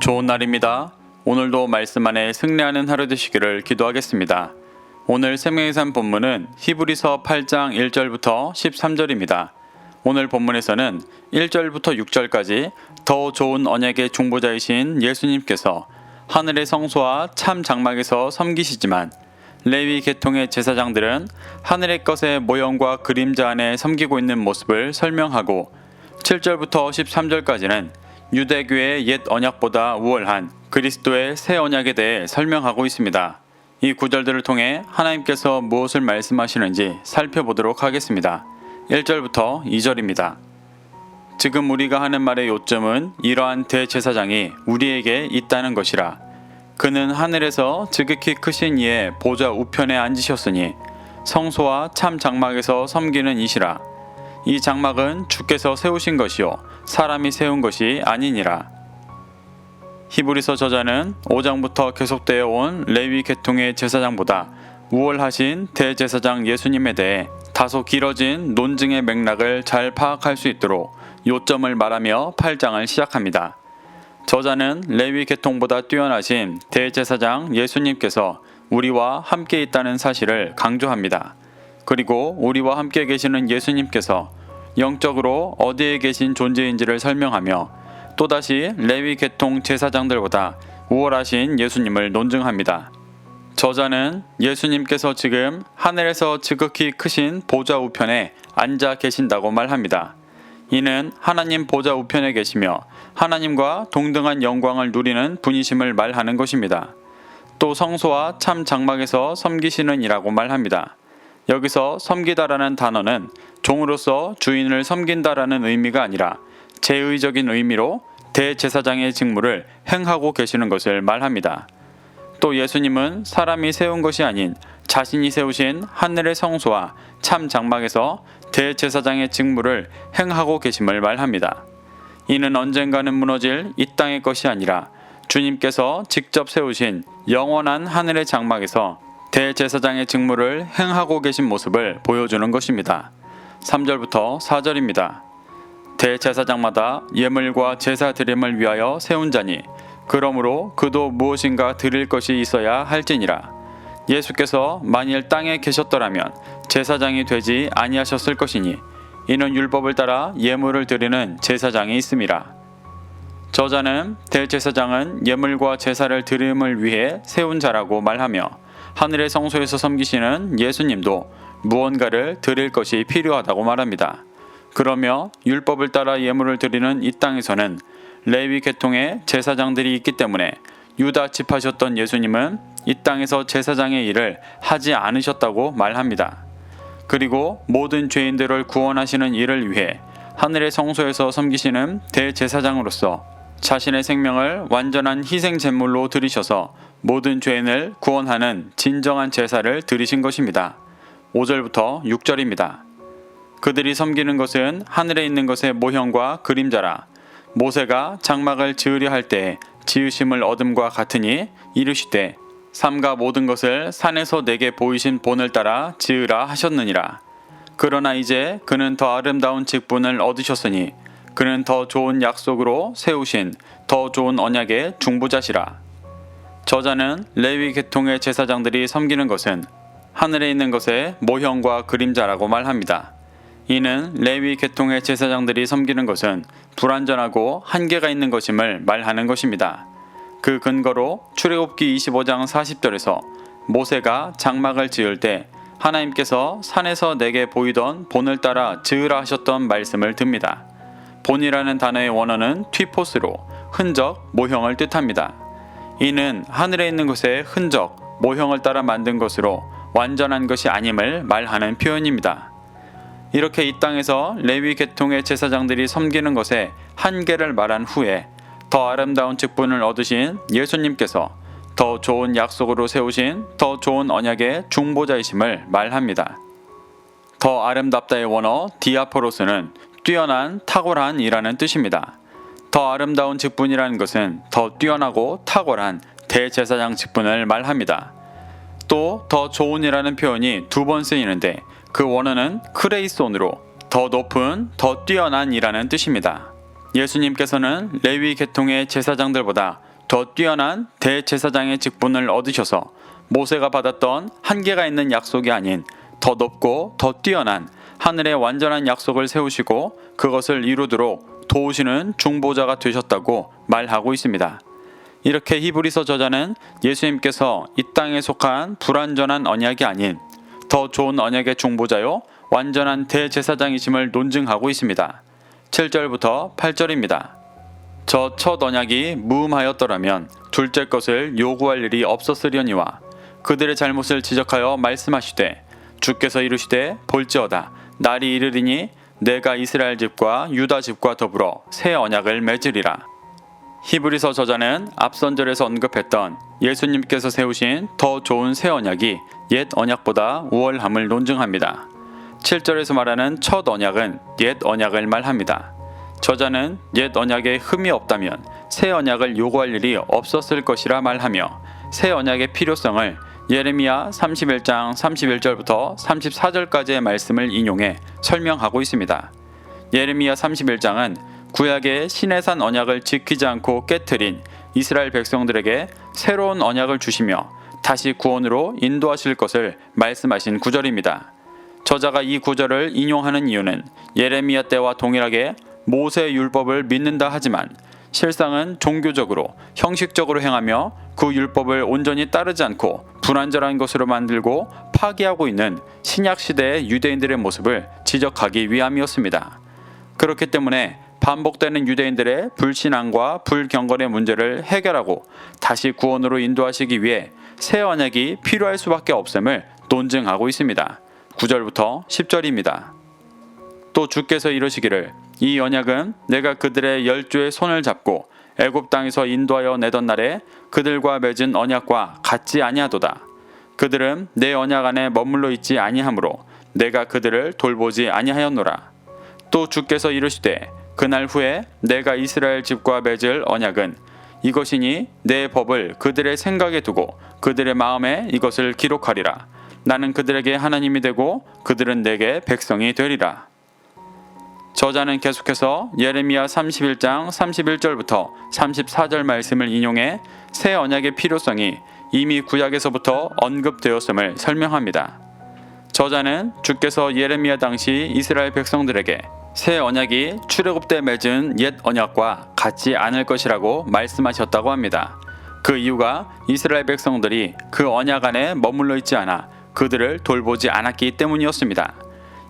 좋은 날입니다. 오늘도 말씀 안에 승리하는 하루 되시기를 기도하겠습니다. 오늘 생명의 산 본문은 히브리서 8장 1절부터 13절입니다. 오늘 본문에서는 1절부터 6절까지 더 좋은 언약의 중보자이신 예수님께서 하늘의 성소와 참 장막에서 섬기시지만 레위 계통의 제사장들은 하늘의 것의 모형과 그림자 안에 섬기고 있는 모습을 설명하고 7절부터 13절까지는 유대교의 옛 언약보다 우월한 그리스도의 새 언약에 대해 설명하고 있습니다. 이 구절들을 통해 하나님께서 무엇을 말씀하시는지 살펴보도록 하겠습니다. 1절부터 2절입니다. 지금 우리가 하는 말의 요점은 이러한 대제사장이 우리에게 있다는 것이라. 그는 하늘에서 지극히 크신 이의 보좌 우편에 앉으셨으니 성소와 참 장막에서 섬기는 이시라. 이 장막은 주께서 세우신 것이요 사람이 세운 것이 아니니라. 히브리서 저자는 5장부터 계속되어 온 레위 계통의 제사장보다 우월하신 대제사장 예수님에 대해 다소 길어진 논증의 맥락을 잘 파악할 수 있도록 요점을 말하며 8장을 시작합니다. 저자는 레위 계통보다 뛰어나신 대제사장 예수님께서 우리와 함께 있다는 사실을 강조합니다. 그리고 우리와 함께 계시는 예수님께서 영적으로 어디에 계신 존재인지를 설명하며 또다시 레위 계통 제사장들보다 우월하신 예수님을 논증합니다. 저자는 예수님께서 지금 하늘에서 지극히 크신 보좌 우편에 앉아 계신다고 말합니다. 이는 하나님 보좌 우편에 계시며 하나님과 동등한 영광을 누리는 분이심을 말하는 것입니다. 또 성소와 참 장막에서 섬기시는 이라고 말합니다. 여기서 섬기다라는 단어는 종으로서 주인을 섬긴다라는 의미가 아니라 제의적인 의미로 대제사장의 직무를 행하고 계시는 것을 말합니다. 또 예수님은 사람이 세운 것이 아닌 자신이 세우신 하늘의 성소와 참 장막에서 대제사장의 직무를 행하고 계심을 말합니다. 이는 언젠가는 무너질 이 땅의 것이 아니라 주님께서 직접 세우신 영원한 하늘의 장막에서 대제사장의 직무를 행하고 계신 모습을 보여주는 것입니다. 3절부터 4절입니다. 대제사장마다 예물과 제사 드림을 위하여 세운 자니 그러므로 그도 무엇인가 드릴 것이 있어야 할지니라. 예수께서 만일 땅에 계셨더라면 제사장이 되지 아니하셨을 것이니 이는 율법을 따라 예물을 드리는 제사장이 있음이라. 저자는 대제사장은 예물과 제사를 드림을 위해 세운 자라고 말하며 하늘의 성소에서 섬기시는 예수님도 무언가를 드릴 것이 필요하다고 말합니다. 그러며 율법을 따라 예물을 드리는 이 땅에서는 레위 계통의 제사장들이 있기 때문에 유다 지파셨던 예수님은 이 땅에서 제사장의 일을 하지 않으셨다고 말합니다. 그리고 모든 죄인들을 구원하시는 일을 위해 하늘의 성소에서 섬기시는 대제사장으로서 자신의 생명을 완전한 희생 제물로 드리셔서 모든 죄인을 구원하는 진정한 제사를 드리신 것입니다. 5절부터 6절입니다. 그들이 섬기는 것은 하늘에 있는 것의 모형과 그림자라. 모세가 장막을 지으려 할 때 지으심을 얻음과 같으니 이르시되 삼가 모든 것을 산에서 내게 보이신 본을 따라 지으라 하셨느니라. 그러나 이제 그는 더 아름다운 직분을 얻으셨으니 그는 더 좋은 약속으로 세우신 더 좋은 언약의 중보자시라. 저자는 레위 계통의 제사장들이 섬기는 것은 하늘에 있는 것의 모형과 그림자라고 말합니다. 이는 레위 계통의 제사장들이 섬기는 것은 불완전하고 한계가 있는 것임을 말하는 것입니다. 그 근거로 출애굽기 25장 40절에서 모세가 장막을 지을 때 하나님께서 산에서 내게 보이던 본을 따라 지으라 하셨던 말씀을 듭니다. 본이라는 단어의 원어는 튀포스로 흔적, 모형을 뜻합니다. 이는 하늘에 있는 것의 흔적, 모형을 따라 만든 것으로 완전한 것이 아님을 말하는 표현입니다. 이렇게 이 땅에서 레위 계통의 제사장들이 섬기는 것의 한계를 말한 후에 더 아름다운 직분을 얻으신 예수님께서 더 좋은 약속으로 세우신 더 좋은 언약의 중보자이심을 말합니다. 더 아름답다의 원어 디아포로스는 뛰어난, 탁월한 이라는 뜻입니다. 더 아름다운 직분이라는 것은 더 뛰어나고 탁월한 대제사장 직분을 말합니다. 또 더 좋은이라는 표현이 2번 쓰이는데 그 원어는 크레이손으로 더 높은, 더 뛰어난 이라는 뜻입니다. 예수님께서는 레위 계통의 제사장들보다 더 뛰어난 대제사장의 직분을 얻으셔서 모세가 받았던 한계가 있는 약속이 아닌 더 높고 더 뛰어난 하늘의 완전한 약속을 세우시고 그것을 이루도록 도우시는 중보자가 되셨다고 말하고 있습니다. 이렇게 히브리서 저자는 예수님께서 이 땅에 속한 불완전한 언약이 아닌 더 좋은 언약의 중보자요 완전한 대제사장이심을 논증하고 있습니다. 7절부터 8절입니다. 저 첫 언약이 무음하였더라면 둘째 것을 요구할 일이 없었으려니와 그들의 잘못을 지적하여 말씀하시되 주께서 이르시되 볼지어다 날이 이르리니 내가 이스라엘 집과 유다 집과 더불어 새 언약을 맺으리라. 히브리서 저자는 앞선 절에서 언급했던 예수님께서 세우신 더 좋은 새 언약이 옛 언약보다 우월함을 논증합니다. 7절에서 말하는 첫 언약은 옛 언약을 말합니다. 저자는 옛 언약에 흠이 없다면 새 언약을 요구할 일이 없었을 것이라 말하며 새 언약의 필요성을 예레미야 31장 31절부터 34절까지의 말씀을 인용해 설명하고 있습니다. 예레미야 31장은 구약의 시내산 언약을 지키지 않고 깨트린 이스라엘 백성들에게 새로운 언약을 주시며 다시 구원으로 인도하실 것을 말씀하신 구절입니다. 저자가 이 구절을 인용하는 이유는 예레미야 때와 동일하게 모세의 율법을 믿는다 하지만 실상은 종교적으로 형식적으로 행하며 그 율법을 온전히 따르지 않고 불완전한 것으로 만들고 파기하고 있는 신약시대의 유대인들의 모습을 지적하기 위함이었습니다. 그렇기 때문에 반복되는 유대인들의 불신앙과 불경건의 문제를 해결하고 다시 구원으로 인도하시기 위해 새 언약이 필요할 수밖에 없음을 논증하고 있습니다. 9절부터 10절입니다. 또 주께서 이르시기를 이 언약은 내가 그들의 열조의 손을 잡고 애굽 땅에서 인도하여 내던 날에 그들과 맺은 언약과 같지 아니하도다. 그들은 내 언약 안에 머물러 있지 아니하므로 내가 그들을 돌보지 아니하였노라. 또 주께서 이르시되 그날 후에 내가 이스라엘 집과 맺을 언약은 이것이니 내 법을 그들의 생각에 두고 그들의 마음에 이것을 기록하리라. 나는 그들에게 하나님이 되고 그들은 내게 백성이 되리라. 저자는 계속해서 예레미야 31장 31절부터 34절 말씀을 인용해 새 언약의 필요성이 이미 구약에서부터 언급되었음을 설명합니다. 저자는 주께서 예레미야 당시 이스라엘 백성들에게 새 언약이 출애굽 때 맺은 옛 언약과 같지 않을 것이라고 말씀하셨다고 합니다. 그 이유가 이스라엘 백성들이 그 언약 안에 머물러 있지 않아 그들을 돌보지 않았기 때문이었습니다.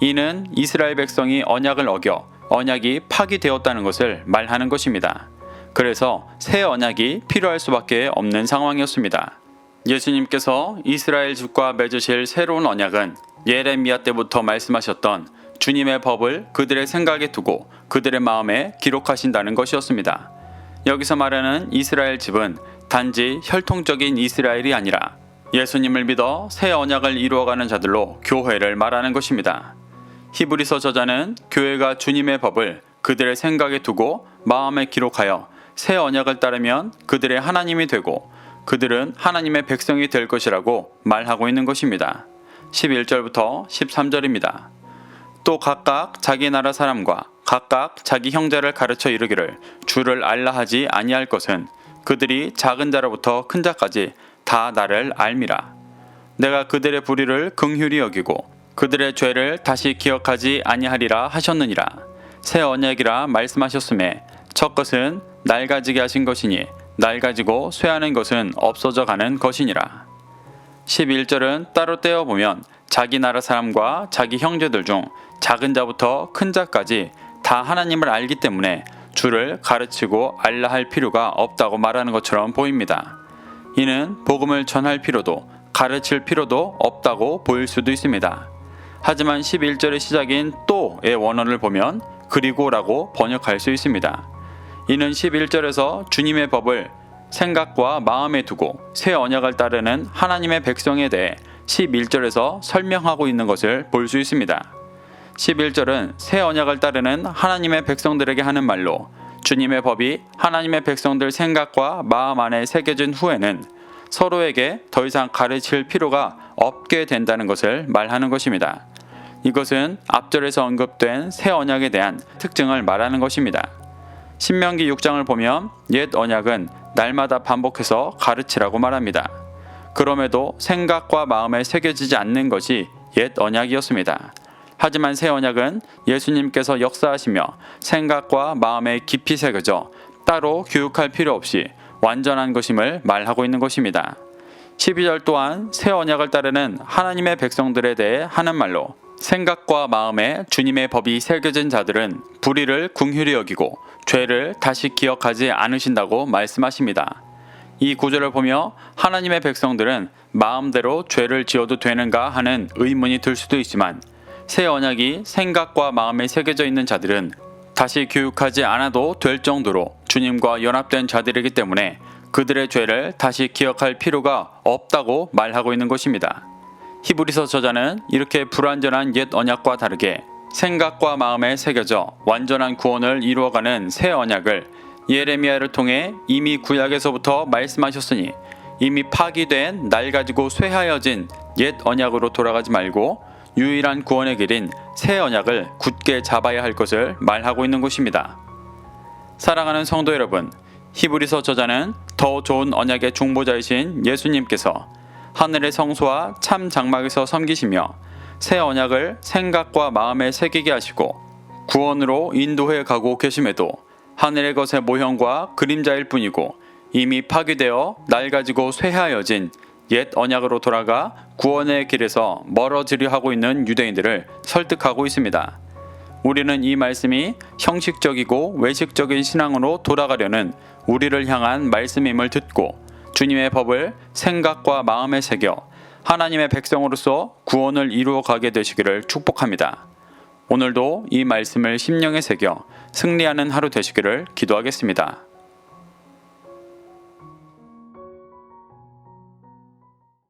이는 이스라엘 백성이 언약을 어겨 언약이 파기되었다는 것을 말하는 것입니다. 그래서 새 언약이 필요할 수밖에 없는 상황이었습니다. 예수님께서 이스라엘 집과 맺으실 새로운 언약은 예레미야 때부터 말씀하셨던 주님의 법을 그들의 생각에 두고 그들의 마음에 기록하신다는 것이었습니다. 여기서 말하는 이스라엘 집은 단지 혈통적인 이스라엘이 아니라 예수님을 믿어 새 언약을 이루어가는 자들로 교회를 말하는 것입니다. 히브리서 저자는 교회가 주님의 법을 그들의 생각에 두고 마음에 기록하여 새 언약을 따르면 그들의 하나님이 되고 그들은 하나님의 백성이 될 것이라고 말하고 있는 것입니다. 11절부터 13절입니다. 또 각각 자기 나라 사람과 각각 자기 형제를 가르쳐 이르기를 주를 알라 하지 아니할 것은 그들이 작은 자로부터 큰 자까지 다 나를 알미라. 내가 그들의 불의를 긍휼히 여기고 그들의 죄를 다시 기억하지 아니하리라 하셨느니라. 새 언약이라 말씀하셨음에 첫 것은 낡아지게 하신 것이니 낡아지고 쇠하는 것은 없어져 가는 것이니라. 11절은 따로 떼어보면 자기 나라 사람과 자기 형제들 중 작은 자부터 큰 자까지 다 하나님을 알기 때문에 주를 가르치고 알라 할 필요가 없다고 말하는 것처럼 보입니다. 이는 복음을 전할 필요도 가르칠 필요도 없다고 보일 수도 있습니다. 하지만 11절의 시작인 또의 원어를 보면 그리고라고 번역할 수 있습니다. 이는 11절에서 주님의 법을 생각과 마음에 두고 새 언약을 따르는 하나님의 백성에 대해 11절에서 설명하고 있는 것을 볼 수 있습니다. 11절은 새 언약을 따르는 하나님의 백성들에게 하는 말로 주님의 법이 하나님의 백성들 생각과 마음 안에 새겨진 후에는 서로에게 더 이상 가르칠 필요가 없게 된다는 것을 말하는 것입니다. 이것은 앞절에서 언급된 새 언약에 대한 특징을 말하는 것입니다. 신명기 6장을 보면 옛 언약은 날마다 반복해서 가르치라고 말합니다. 그럼에도 생각과 마음에 새겨지지 않는 것이 옛 언약이었습니다. 하지만 새 언약은 예수님께서 역사하시며 생각과 마음에 깊이 새겨져 따로 교육할 필요 없이 완전한 것임을 말하고 있는 것입니다. 12절 또한 새 언약을 따르는 하나님의 백성들에 대해 하는 말로 생각과 마음에 주님의 법이 새겨진 자들은 불의를 긍휼히 여기고 죄를 다시 기억하지 않으신다고 말씀하십니다. 이 구절을 보며 하나님의 백성들은 마음대로 죄를 지어도 되는가 하는 의문이 들 수도 있지만 새 언약이 생각과 마음에 새겨져 있는 자들은 다시 교육하지 않아도 될 정도로 주님과 연합된 자들이기 때문에 그들의 죄를 다시 기억할 필요가 없다고 말하고 있는 것입니다. 히브리서 저자는 이렇게 불완전한 옛 언약과 다르게 생각과 마음에 새겨져 완전한 구원을 이루어가는 새 언약을 예레미야를 통해 이미 구약에서부터 말씀하셨으니 이미 파기된 날 가지고 쇠하여진 옛 언약으로 돌아가지 말고 유일한 구원의 길인 새 언약을 굳게 잡아야 할 것을 말하고 있는 것입니다. 사랑하는 성도 여러분, 히브리서 저자는 더 좋은 언약의 중보자이신 예수님께서 하늘의 성소와 참 장막에서 섬기시며 새 언약을 생각과 마음에 새기게 하시고 구원으로 인도해 가고 계심에도 하늘의 것의 모형과 그림자일 뿐이고 이미 파괴되어 낡아지고 쇠하여진 옛 언약으로 돌아가 구원의 길에서 멀어지려 하고 있는 유대인들을 설득하고 있습니다. 우리는 이 말씀이 형식적이고 외식적인 신앙으로 돌아가려는 우리를 향한 말씀임을 듣고 주님의 법을 생각과 마음에 새겨 하나님의 백성으로서 구원을 이루어 가게 되시기를 축복합니다. 오늘도 이 말씀을 심령에 새겨 승리하는 하루 되시기를 기도하겠습니다.